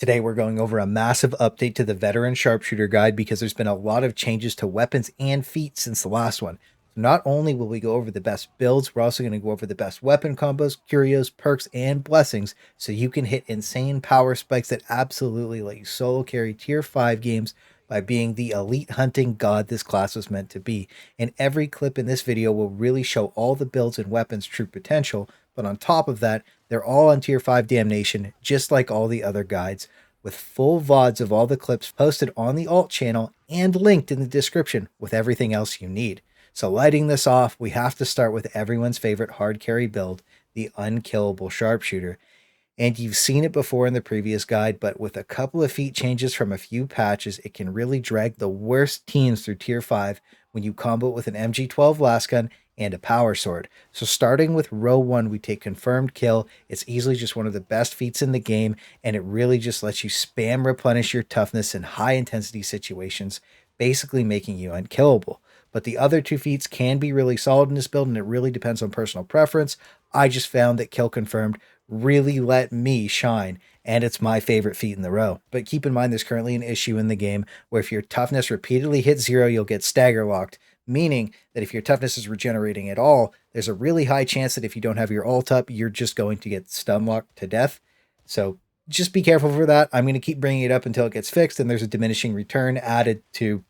Today, we're going over a massive update to the Veteran Sharpshooter guide because there's been a lot of changes to weapons and feats since the last one. So not only will we go over the best builds, we're also going to go over the best weapon combos, curios, perks, and blessings so you can hit insane power spikes that absolutely let you solo carry tier 5 games by being the elite hunting god this class was meant to be. And every clip in this video will really show all the builds and weapons' true potential, but on top of that, they're all on tier 5 Damnation, just like all the other guides, with full VODs of all the clips posted on the alt channel and linked in the description with everything else you need. So lighting this off, we have to start with everyone's favorite hard carry build, the Unkillable Sharpshooter. And you've seen it before in the previous guide, but with a couple of feat changes from a few patches, it can really drag the worst teams through tier 5 when you combo it with an MG12 Lasgun and a power sword. So starting with row 1, we take Confirmed Kill. It's easily just one of the best feats in the game, and it really just lets you spam replenish your toughness in high intensity situations, basically making you unkillable. But the other two feats can be really solid in this build, and it really depends on personal preference. I just found that Kill Confirmed really let me shine, and it's my favorite feat in the row. But keep in mind, there's currently an issue in the game where if your toughness repeatedly hits 0, you'll get stagger locked, meaning that if your toughness is regenerating at all, there's a really high chance that if you don't have your ult up, you're just going to get stun locked to death. So just be careful for that. I'm going to keep bringing it up until it gets fixed, and there's a diminishing return added to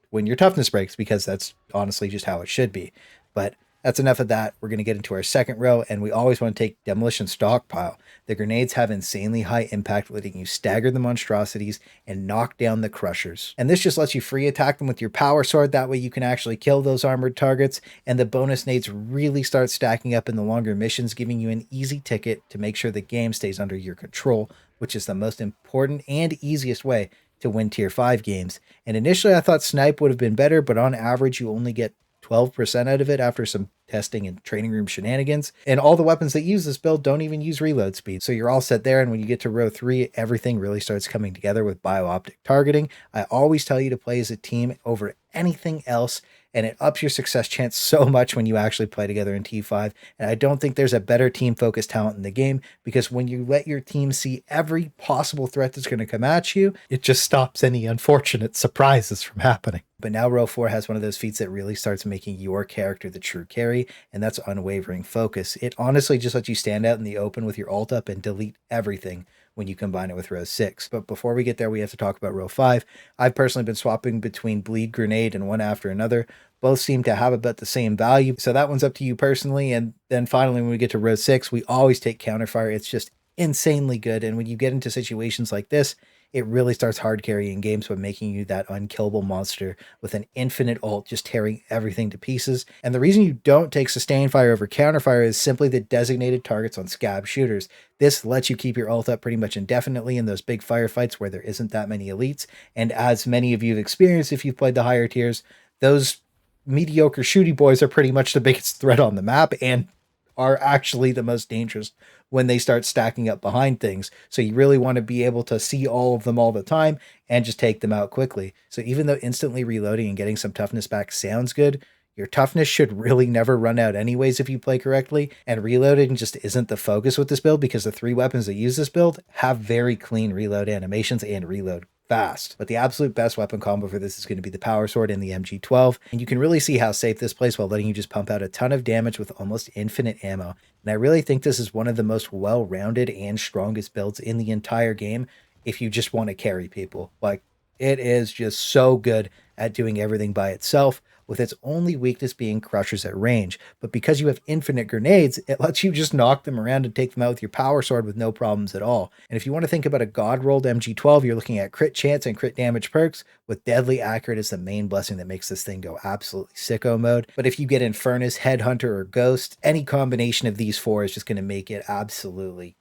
when your toughness breaks, because that's honestly just how it should be. But that's enough of that. We're going to get into our second row, and we always want to take Demolition Stockpile. The grenades have insanely high impact, letting you stagger the monstrosities and knock down the crushers. And this just lets you free attack them with your power sword. That way you can actually kill those armored targets, and the bonus nades really start stacking up in the longer missions, giving you an easy ticket to make sure the game stays under your control, which is the most important and easiest way to win tier 5 games. And initially I thought Snipe would have been better, but on average you only get 12% out of it after some testing and training room shenanigans. And all the weapons that use this build don't even use reload speed. So you're all set there, and when you get to row 3, everything really starts coming together with bio-optic targeting. I always tell you to play as a team over anything else, and it ups your success chance so much when you actually play together in T5. And I don't think there's a better team-focused talent in the game, because when you let your team see every possible threat that's going to come at you, it just stops any unfortunate surprises from happening. But now row 4 has one of those feats that really starts making your character the true carry, and that's Unwavering Focus. It honestly just lets you stand out in the open with your ult up and delete everything when you combine it with row 6. But before we get there, we have to talk about row 5. I've personally been swapping between Bleed Grenade and one after another. Both seem to have about the same value, so that one's up to you personally. And then finally, when we get to row 6, we always take Counterfire. It's just insanely good, and when you get into situations like this, it really starts hard carrying games by making you that unkillable monster with an infinite ult, just tearing everything to pieces. And the reason you don't take Sustained Fire over Counterfire is simply the designated targets on scab shooters. This lets you keep your ult up pretty much indefinitely in those big firefights where there isn't that many elites. And as many of you have experienced if you've played the higher tiers, those mediocre shooty boys are pretty much the biggest threat on the map and are actually the most dangerous when they start stacking up behind things. So you really want to be able to see all of them all the time and just take them out quickly. So even though instantly reloading and getting some toughness back sounds good, your toughness should really never run out anyways if you play correctly, and reloading just isn't the focus with this build, because the 3 weapons that use this build have very clean reload animations and reload fast. But the absolute best weapon combo for this is going to be the power sword and the MG12, and you can really see how safe this plays while letting you just pump out a ton of damage with almost infinite ammo. And I really think this is one of the most well-rounded and strongest builds in the entire game if you just want to carry people. Like, it is just so good at doing everything by itself, with its only weakness being crushers at range. But because you have infinite grenades, it lets you just knock them around and take them out with your power sword with no problems at all. And if you want to think about a god rolled MG12, you're looking at crit chance and crit damage perks, with Deadly Accurate as the main blessing that makes this thing go absolutely sicko mode. But if you get Infernus, Headhunter, or Ghost, any combination of these 4 is just going to make it absolutely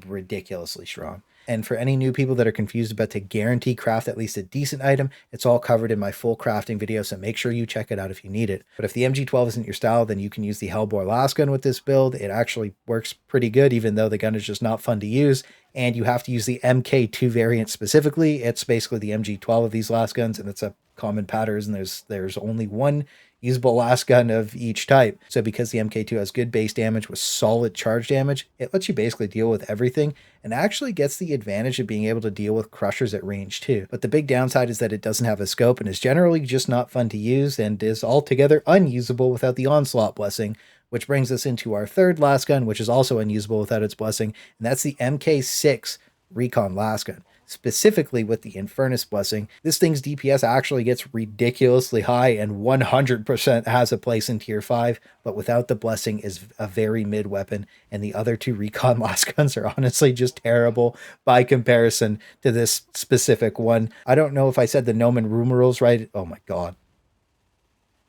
ridiculously strong. And for any new people that are confused about to guarantee craft at least a decent item, it's all covered in my full crafting video, so make sure you check it out if you need it. But if the MG12 isn't your style, then you can use the Helbore Lasgun with this build. It actually works pretty good, even though the gun is just not fun to use, and you have to use the MK2 variant specifically. It's basically the MG12 of these Lasguns, and it's a common pattern, and there's only one usable Lasgun of each type. So because the MK2 has good base damage with solid charge damage, it lets you basically deal with everything and actually gets the advantage of being able to deal with crushers at range too. But the big downside is that it doesn't have a scope and is generally just not fun to use and is altogether unusable without the onslaught blessing, which brings us into our third Lasgun, which is also unusable without its blessing, and that's the MK6 Recon Lasgun. Specifically with the Infernus blessing, this thing's DPS actually gets ridiculously high and 100% has a place in tier 5, but without the blessing is a very mid weapon, and the other two Recon Lasguns are honestly just terrible by comparison to this specific one. I don't know if I said the Nomen Rumerals right. Oh my god.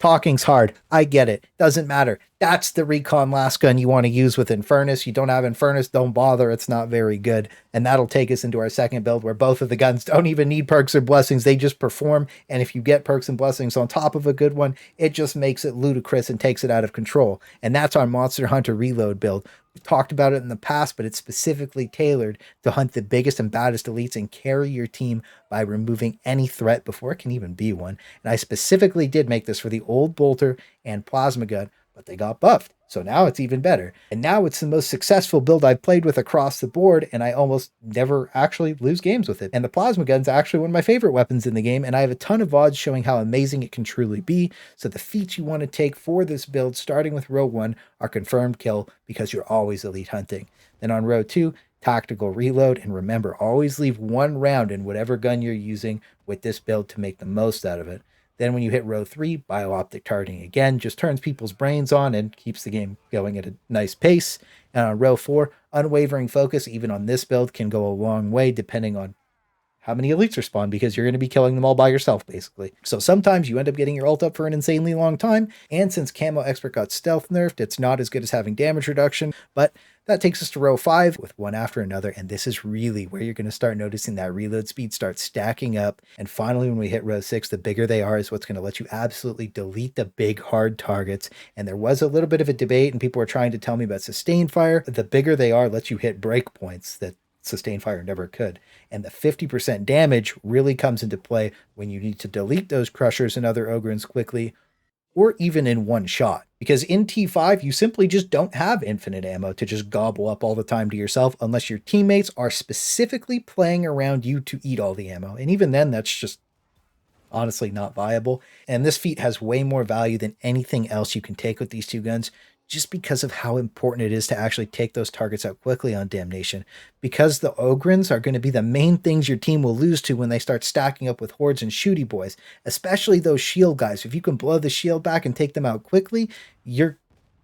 Talking's hard. I get it. Doesn't matter. That's the Recon Lasgun you want to use with Infernus. You don't have Infernus, don't bother. It's not very good. And that'll take us into our second build where both of the guns don't even need perks or blessings. They just perform. And if you get perks and blessings on top of a good one, it just makes it ludicrous and takes it out of control. And that's our Monster Hunter Reload build. We've talked about it in the past, but it's specifically tailored to hunt the biggest and baddest elites and carry your team by removing any threat before it can even be one. And I specifically did make this for the old bolter and plasma gun, but they got buffed. So now it's even better. And now it's the most successful build I've played with across the board, and I almost never actually lose games with it. And the plasma gun's actually one of my favorite weapons in the game, and I have a ton of VODs showing how amazing it can truly be. So the feats you want to take for this build, starting with row 1, are confirmed kill because you're always elite hunting. Then on row 2, tactical reload, and remember, always leave 1 round in whatever gun you're using with this build to make the most out of it. Then when you hit row 3, bio-optic targeting again, just turns people's brains on and keeps the game going at a nice pace. And on row 4, unwavering focus, even on this build, can go a long way depending on how many elites respawn, because you're going to be killing them all by yourself, basically. So sometimes you end up getting your ult up for an insanely long time, and since Camo Expert got stealth nerfed, it's not as good as having damage reduction, but that takes us to row 5 with one after another, and this is really where you're going to start noticing that reload speed start stacking up. And finally, when we hit row 6, the bigger they are is what's going to let you absolutely delete the big hard targets. And there was a little bit of a debate, and people were trying to tell me about sustained fire. The bigger they are lets you hit breakpoints that sustained fire never could. And the 50% damage really comes into play when you need to delete those crushers and other ogrins quickly, or even in one shot. Because in T5, you simply just don't have infinite ammo to just gobble up all the time to yourself unless your teammates are specifically playing around you to eat all the ammo. And even then, that's just honestly not viable. And this feat has way more value than anything else you can take with these two guns, just because of how important it is to actually take those targets out quickly on Damnation. Because the Ogrins are going to be the main things your team will lose to when they start stacking up with hordes and shooty boys, especially those shield guys. If you can blow the shield back and take them out quickly, you're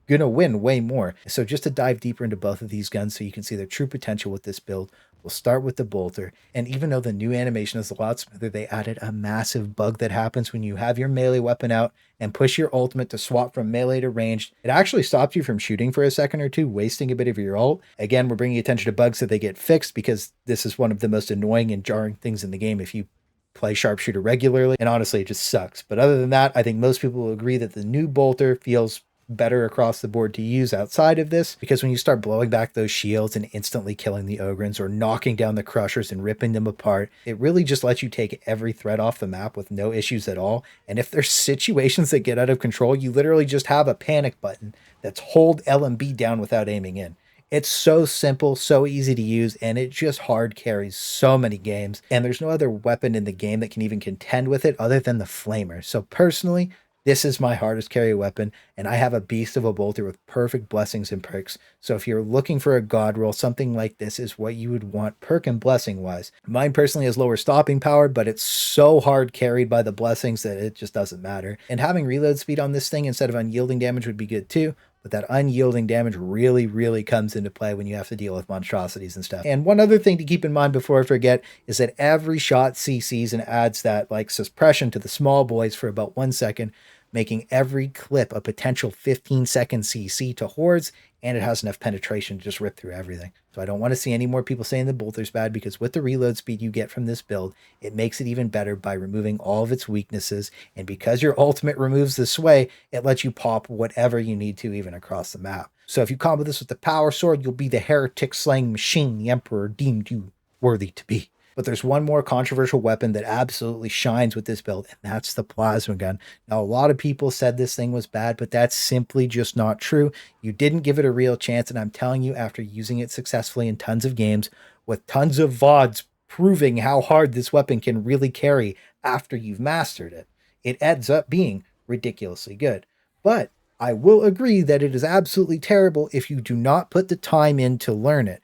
going to win way more. So just to dive deeper into both of these guns so you can see their true potential with this build, we'll start with the bolter. And even though the new animation is a lot smoother, they added a massive bug that happens when you have your melee weapon out and push your ultimate to swap from melee to ranged. It actually stops you from shooting for a second or two, wasting a bit of your ult. Again, we're bringing attention to bugs so they get fixed, because this is one of the most annoying and jarring things in the game if you play sharpshooter regularly. And honestly, it just sucks. But other than that, I think most people will agree that the new bolter feels better across the board to use outside of this, because when you start blowing back those shields and instantly killing the Ogrins or knocking down the crushers and ripping them apart, it really just lets you take every threat off the map with no issues at all. And if there's situations that get out of control, you literally just have a panic button that's hold LMB down without aiming in. It's so simple, so easy to use, and it just hard carries so many games. And there's no other weapon in the game that can even contend with it other than the Flamer. So personally, this is my hardest carry weapon, and I have a beast of a bolter with perfect blessings and perks. So if you're looking for a god roll, something like this is what you would want perk and blessing wise. Mine personally has lower stopping power, but it's so hard carried by the blessings that it just doesn't matter. And having reload speed on this thing instead of unyielding damage would be good too. But that unyielding damage really comes into play when you have to deal with monstrosities and stuff. And one other thing to keep in mind before I forget is that every shot CCs and adds that like suppression to the small boys for about 1 second, making every clip a potential 15-second CC to hordes, and it has enough penetration to just rip through everything. So I don't want to see any more people saying the bolter's bad, because with the reload speed you get from this build, it makes it even better by removing all of its weaknesses, and because your ultimate removes the sway, it lets you pop whatever you need to even across the map. So if you combo this with the power sword, you'll be the heretic slaying machine the Emperor deemed you worthy to be. But there's one more controversial weapon that absolutely shines with this build, and that's the plasma gun. Now, a lot of people said this thing was bad, but that's simply just not true. You didn't give it a real chance, and I'm telling you, after using it successfully in tons of games, with tons of VODs proving how hard this weapon can really carry after you've mastered it, it ends up being ridiculously good. But I will agree that it is absolutely terrible if you do not put the time in to learn it.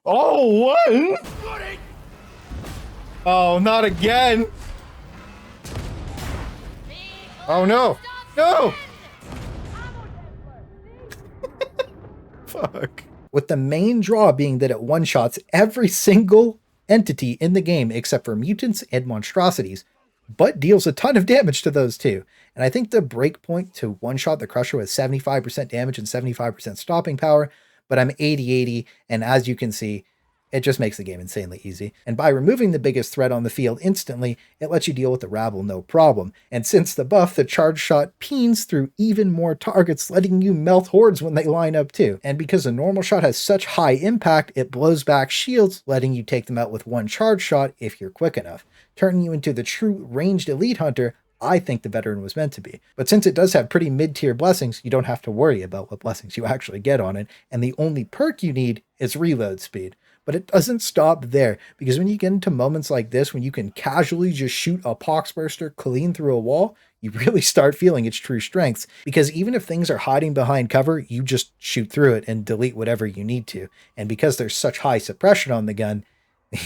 Oh, what? Oh, not again. Oh, no. No. Fuck. With the main draw being that it one-shots every single entity in the game except for mutants and monstrosities, but deals a ton of damage to those too. And I think the breakpoint to one-shot the Crusher with 75% damage and 75% stopping power, but I'm 80-80, and as you can see, it just makes the game insanely easy. And by removing the biggest threat on the field instantly, it lets you deal with the rabble no problem. And since the buff, the charge shot peens through even more targets, letting you melt hordes when they line up too. And because the normal shot has such high impact, it blows back shields, letting you take them out with one charge shot if you're quick enough, turning you into the true ranged elite hunter I think the Veteran was meant to be. But since it does have pretty mid-tier blessings, you don't have to worry about what blessings you actually get on it, and the only perk you need is reload speed. But it doesn't stop there, because when you get into moments like this, when you can casually just shoot a poxburster clean through a wall, you really start feeling its true strengths, because even if things are hiding behind cover, you just shoot through it and delete whatever you need to. And because there's such high suppression on the gun,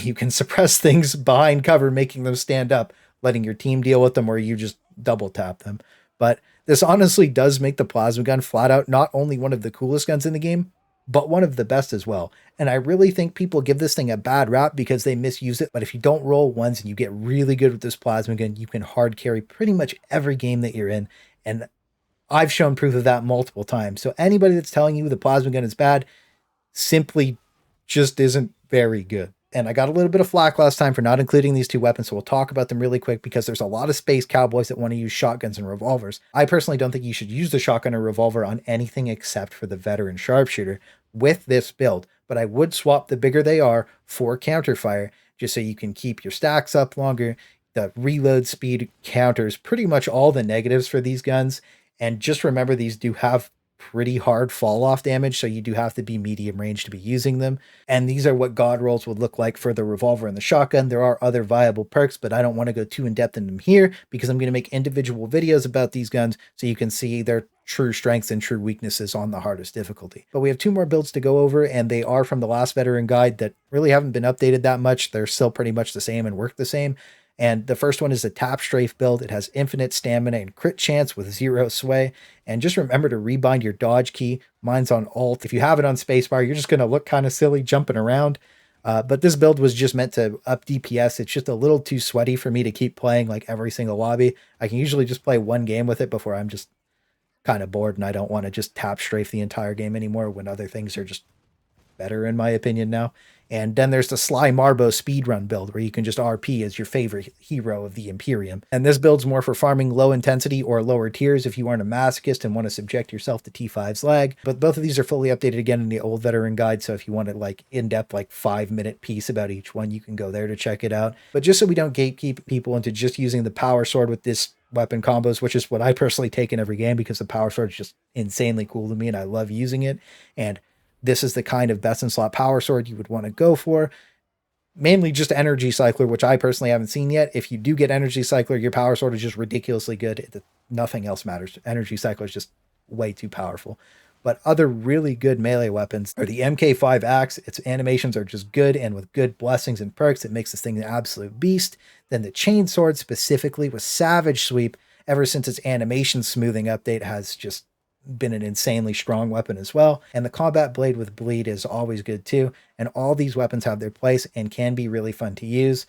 you can suppress things behind cover, making them stand up, letting your team deal with them, or you just double tap them. But this honestly does make the plasma gun flat out not only one of the coolest guns in the game, but one of the best as well. And I really think people give this thing a bad rap because they misuse it. But if you don't roll ones and you get really good with this plasma gun, you can hard carry pretty much every game that you're in. And I've shown proof of that multiple times. So anybody that's telling you the plasma gun is bad simply just isn't very good. And I got a little bit of flack last time for not including these two weapons, so we'll talk about them really quick because there's a lot of space cowboys that want to use shotguns and revolvers. I personally don't think you should use the shotgun or revolver on anything except for the Veteran Sharpshooter with this build, but I would swap the bigger they are for counterfire, just so you can keep your stacks up longer. The reload speed counters pretty much all the negatives for these guns, and just remember these do have pretty hard fall off damage, so you do have to be medium range to be using them. And these are what god rolls would look like for the revolver and the shotgun. There are other viable perks, but I don't want to go too in depth in them here because I'm going to make individual videos about these guns so you can see their true strengths and true weaknesses on the hardest difficulty. But we have two more builds to go over, and they are from the last Veteran guide that really haven't been updated that much. They're still pretty much the same and work the same. And the first one is the Tap Strafe build. It has infinite stamina and crit chance with 0 sway. And just remember to rebind your dodge key. Mine's on alt. If you have it on spacebar, you're just going to look kind of silly jumping around. But this build was just meant to up DPS. It's just a little too sweaty for me to keep playing like every single lobby. I can usually just play one game with it before I'm just kind of bored and I don't want to just Tap Strafe the entire game anymore when other things are just better in my opinion now. And then there's the Sly Marbo speedrun build where you can just RP as your favorite hero of the Imperium. And this build's more for farming low intensity or lower tiers if you aren't a masochist and want to subject yourself to T5's lag. But both of these are fully updated again in the old Veteran guide, so if you want to like in-depth like 5-minute piece about each one, you can go there to check it out. But just so we don't gatekeep people into just using the power sword with this weapon combos, which is what I personally take in every game because the power sword is just insanely cool to me and I love using it. And this is the kind of best in slot power sword you would want to go for. Mainly just Energy Cycler, which I personally haven't seen yet. If you do get Energy Cycler, your power sword is just ridiculously good. Nothing else matters. Energy Cycler is just way too powerful. But other really good melee weapons are the MK5 Axe. Its animations are just good, and with good blessings and perks, it makes this thing an absolute beast. Then the Chainsword, specifically with Savage Sweep, ever since its animation smoothing update, has just been an insanely strong weapon as well. And the Combat Blade with Bleed is always good too. And all these weapons have their place and can be really fun to use.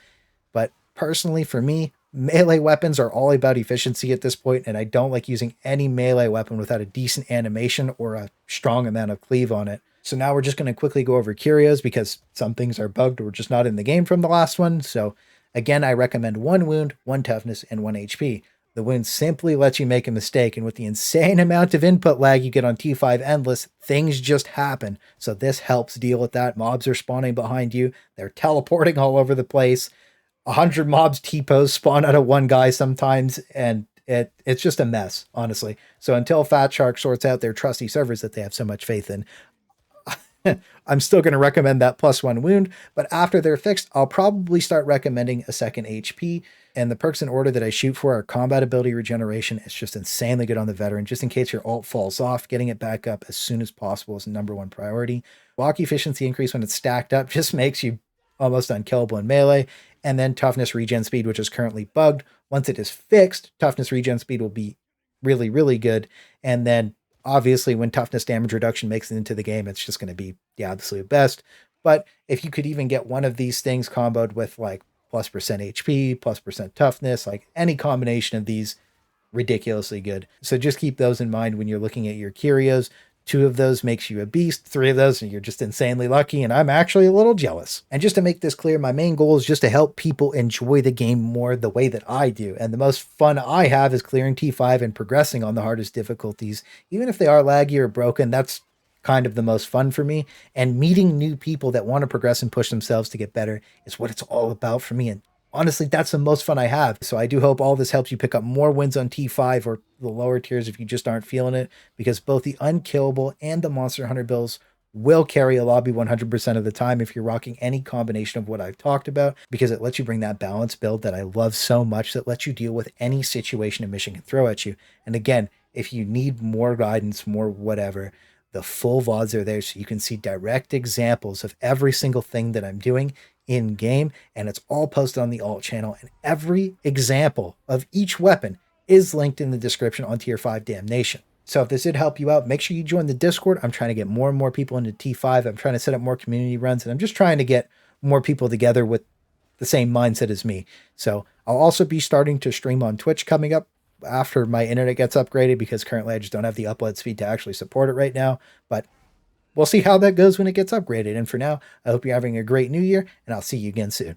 But personally for me, melee weapons are all about efficiency at this point, and I don't like using any melee weapon without a decent animation or a strong amount of cleave on it. So now we're just going to quickly go over Curios because some things are bugged or just not in the game from the last one. So again, I recommend 1 wound, 1 toughness, and 1 HP. The wound simply lets you make a mistake, and with the insane amount of input lag you get on T5 Endless, things just happen. So this helps deal with that. Mobs are spawning behind you. They're teleporting all over the place. 100 mobs T-pose spawn out of one guy sometimes, and it's just a mess, honestly. So until Fat Shark sorts out their trusty servers that they have so much faith in, I'm still going to recommend that +1 wound, but after they're fixed, I'll probably start recommending a second HP. And the perks in order that I shoot for are combat ability regeneration. It's just insanely good on the veteran. Just in case your ult falls off, getting it back up as soon as possible is the #1 priority. Block efficiency increase when it's stacked up just makes you almost unkillable in melee. And then toughness regen speed, which is currently bugged. Once it is fixed, toughness regen speed will be really, really good. And then obviously, when toughness damage reduction makes it into the game, it's just going to be the absolute best. But if you could even get one of these things comboed with like +% HP, +% toughness, like any combination of these, ridiculously good. So just keep those in mind when you're looking at your Curios. 2 of those makes you a beast. 3 of those, you're just insanely lucky, and I'm actually a little jealous. And just to make this clear, my main goal is just to help people enjoy the game more the way that I do. And the most fun I have is clearing T5 and progressing on the hardest difficulties. Even if they are laggy or broken, that's kind of the most fun for me. And meeting new people that want to progress and push themselves to get better is what it's all about for me. And honestly, that's the most fun I have. So I do hope all this helps you pick up more wins on T5 or the lower tiers if you just aren't feeling it, because both the Unkillable and the Monster Hunter builds will carry a lobby 100% of the time if you're rocking any combination of what I've talked about, because it lets you bring that balanced build that I love so much, that lets you deal with any situation a mission can throw at you. And again, if you need more guidance, more whatever, the full VODs are there so you can see direct examples of every single thing that I'm doing in game, and it's all posted on the alt channel, and every example of each weapon is linked in the description on tier 5 Damnation. So if this did help you out, make sure you join the Discord. I'm trying to get more and more people into T5. I'm trying to set up more community runs, and I'm just trying to get more people together with the same mindset as me. So I'll also be starting to stream on Twitch coming up after my internet gets upgraded, because currently I just don't have the upload speed to actually support it right now. But we'll see how that goes when it gets upgraded. And for now, I hope you're having a great new year, and I'll see you again soon.